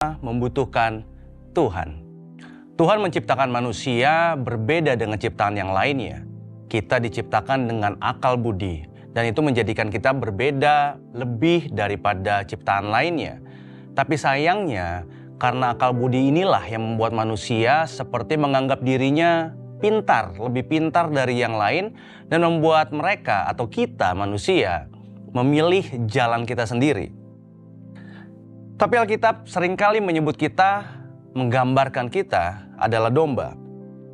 membutuhkan Tuhan. Tuhan menciptakan manusia berbeda dengan ciptaan yang lainnya. Kita diciptakan dengan akal budi, dan itu menjadikan kita berbeda lebih daripada ciptaan lainnya. Tapi sayangnya, karena akal budi inilah yang membuat manusia seperti menganggap dirinya pintar, lebih pintar dari yang lain, dan membuat mereka atau kita manusia memilih jalan kita sendiri. Tapi Alkitab seringkali menyebut kita, menggambarkan kita adalah domba.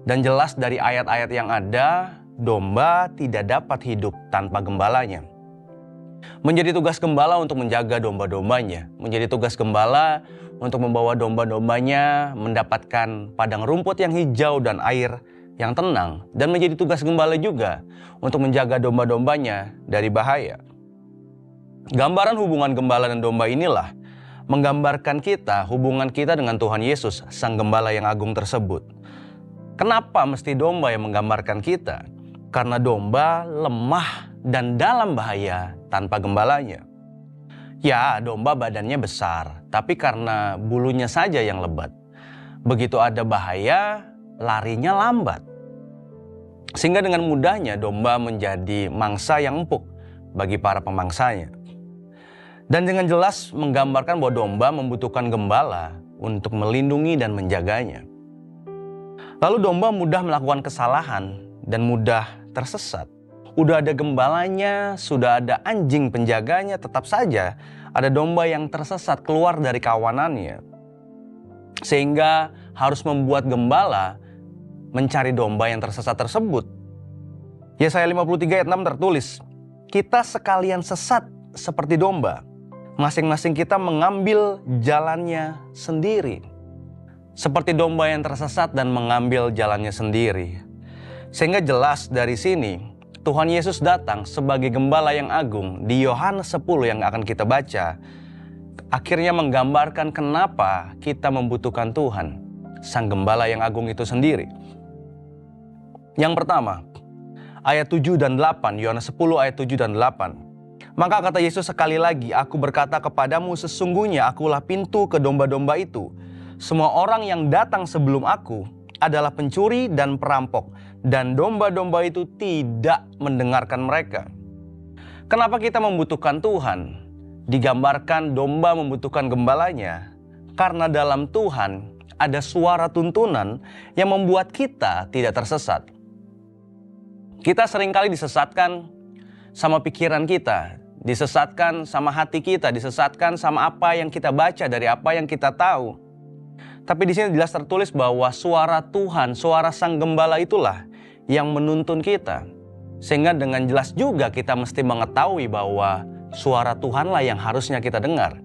Dan jelas dari ayat-ayat yang ada, domba tidak dapat hidup tanpa gembalanya. Menjadi tugas gembala untuk menjaga domba-dombanya. Menjadi tugas gembala untuk membawa domba-dombanya mendapatkan padang rumput yang hijau dan air yang tenang. Dan menjadi tugas gembala juga untuk menjaga domba-dombanya dari bahaya. Gambaran hubungan gembala dan domba inilah menggambarkan kita, hubungan kita dengan Tuhan Yesus, Sang Gembala yang agung tersebut. Kenapa mesti domba yang menggambarkan kita? Karena domba lemah dan dalam bahaya tanpa gembalanya. Ya, domba badannya besar, tapi karena bulunya saja yang lebat. Begitu ada bahaya, larinya lambat. Sehingga dengan mudahnya domba menjadi mangsa yang empuk bagi para pemangsanya. Dan dengan jelas menggambarkan bahwa domba membutuhkan gembala untuk melindungi dan menjaganya. Lalu domba mudah melakukan kesalahan dan mudah tersesat. Udah ada gembalanya, sudah ada anjing penjaganya, tetap saja ada domba yang tersesat keluar dari kawanannya. Sehingga harus membuat gembala mencari domba yang tersesat tersebut. Yesaya 53 ayat 6 tertulis, "Kita sekalian sesat seperti domba. Masing-masing kita mengambil jalannya sendiri." Seperti domba yang tersesat dan mengambil jalannya sendiri. Sehingga jelas dari sini, Tuhan Yesus datang sebagai gembala yang agung di Yohanes 10 yang akan kita baca. Akhirnya menggambarkan kenapa kita membutuhkan Tuhan, Sang Gembala yang agung itu sendiri. Yang pertama, ayat 7 dan 8, Yohanes 10 ayat 7 dan 8. Maka kata Yesus sekali lagi, "Aku berkata kepadamu, sesungguhnya akulah pintu ke domba-domba itu. Semua orang yang datang sebelum aku adalah pencuri dan perampok, dan domba-domba itu tidak mendengarkan mereka." Kenapa kita membutuhkan Tuhan? Digambarkan domba membutuhkan gembalanya, karena dalam Tuhan ada suara tuntunan yang membuat kita tidak tersesat. Kita seringkali disesatkan sama pikiran kita, disesatkan sama hati kita, disesatkan sama apa yang kita baca dari apa yang kita tahu. Tapi di sini jelas tertulis bahwa suara Tuhan, suara Sang Gembala itulah yang menuntun kita. Sehingga dengan jelas juga kita mesti mengetahui bahwa suara Tuhanlah yang harusnya kita dengar.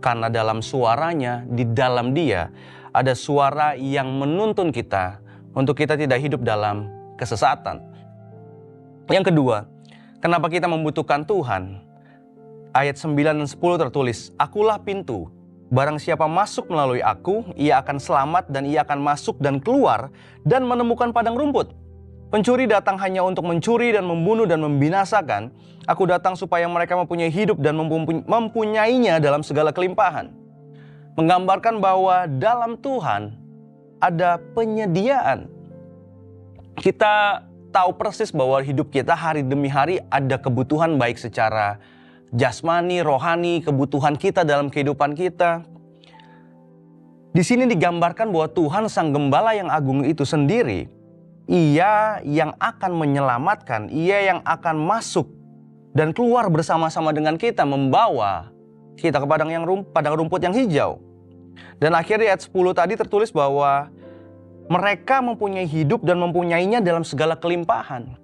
Karena dalam suaranya, di dalam Dia, ada suara yang menuntun kita untuk kita tidak hidup dalam kesesatan. Yang kedua, kenapa kita membutuhkan Tuhan? Ayat 9 dan 10 tertulis, "Akulah pintu. Barang siapa masuk melalui aku, ia akan selamat dan ia akan masuk dan keluar dan menemukan padang rumput. Pencuri datang hanya untuk mencuri dan membunuh dan membinasakan. Aku datang supaya mereka mempunyai hidup dan mempunyainya dalam segala kelimpahan." Menggambarkan bahwa dalam Tuhan ada penyediaan. Kita tahu persis bahwa hidup kita hari demi hari ada kebutuhan baik secara jasmani, rohani, kebutuhan kita dalam kehidupan kita. Di sini digambarkan bahwa Tuhan Sang Gembala yang agung itu sendiri, Ia yang akan menyelamatkan, Ia yang akan masuk dan keluar bersama-sama dengan kita, membawa kita ke padang rumput yang hijau. Dan akhirnya ayat 10 tadi tertulis bahwa mereka mempunyai hidup dan mempunyainya dalam segala kelimpahan.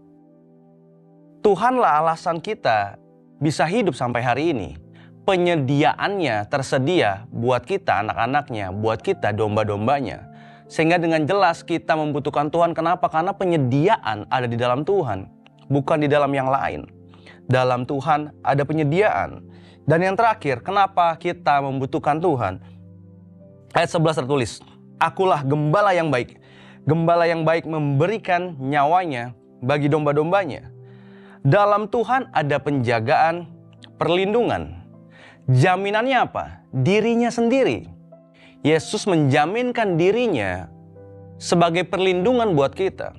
Tuhanlah alasan kita bisa hidup sampai hari ini. Penyediaannya tersedia buat kita, anak-anaknya, buat kita, domba-dombanya. Sehingga dengan jelas kita membutuhkan Tuhan. Kenapa? Karena penyediaan ada di dalam Tuhan, bukan di dalam yang lain. Dalam Tuhan ada penyediaan. Dan yang terakhir, kenapa kita membutuhkan Tuhan? Ayat 11 tertulis, "Akulah gembala yang baik. Gembala yang baik memberikan nyawanya bagi domba-dombanya." Dalam Tuhan ada penjagaan, perlindungan. Jaminannya apa? Dirinya sendiri. Yesus menjaminkan dirinya sebagai perlindungan buat kita.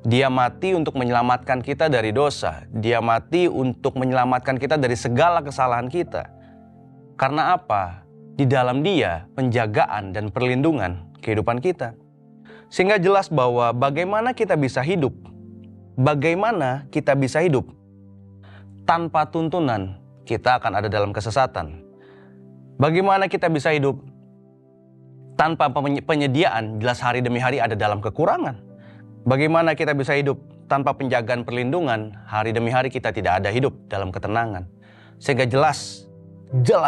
Dia mati untuk menyelamatkan kita dari dosa. Dia mati untuk menyelamatkan kita dari segala kesalahan kita. Karena apa? Di dalam Dia, penjagaan dan perlindungan kehidupan kita. Sehingga jelas bahwa bagaimana kita bisa hidup. Bagaimana kita bisa hidup tanpa tuntunan, kita akan ada dalam kesesatan. Bagaimana kita bisa hidup tanpa penyediaan, jelas hari demi hari ada dalam kekurangan. Bagaimana kita bisa hidup tanpa penjagaan perlindungan, hari demi hari kita tidak ada hidup dalam ketenangan. Sehingga jelas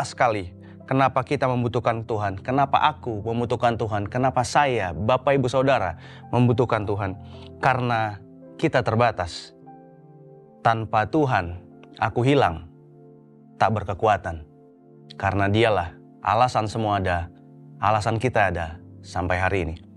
sekali kenapa kita membutuhkan Tuhan, kenapa aku membutuhkan Tuhan, kenapa saya, Bapak Ibu Saudara membutuhkan Tuhan. Karena kita terbatas. Tanpa Tuhan, aku hilang, tak berkekuatan. Karena Dialah alasan semua ada, alasan kita ada sampai hari ini.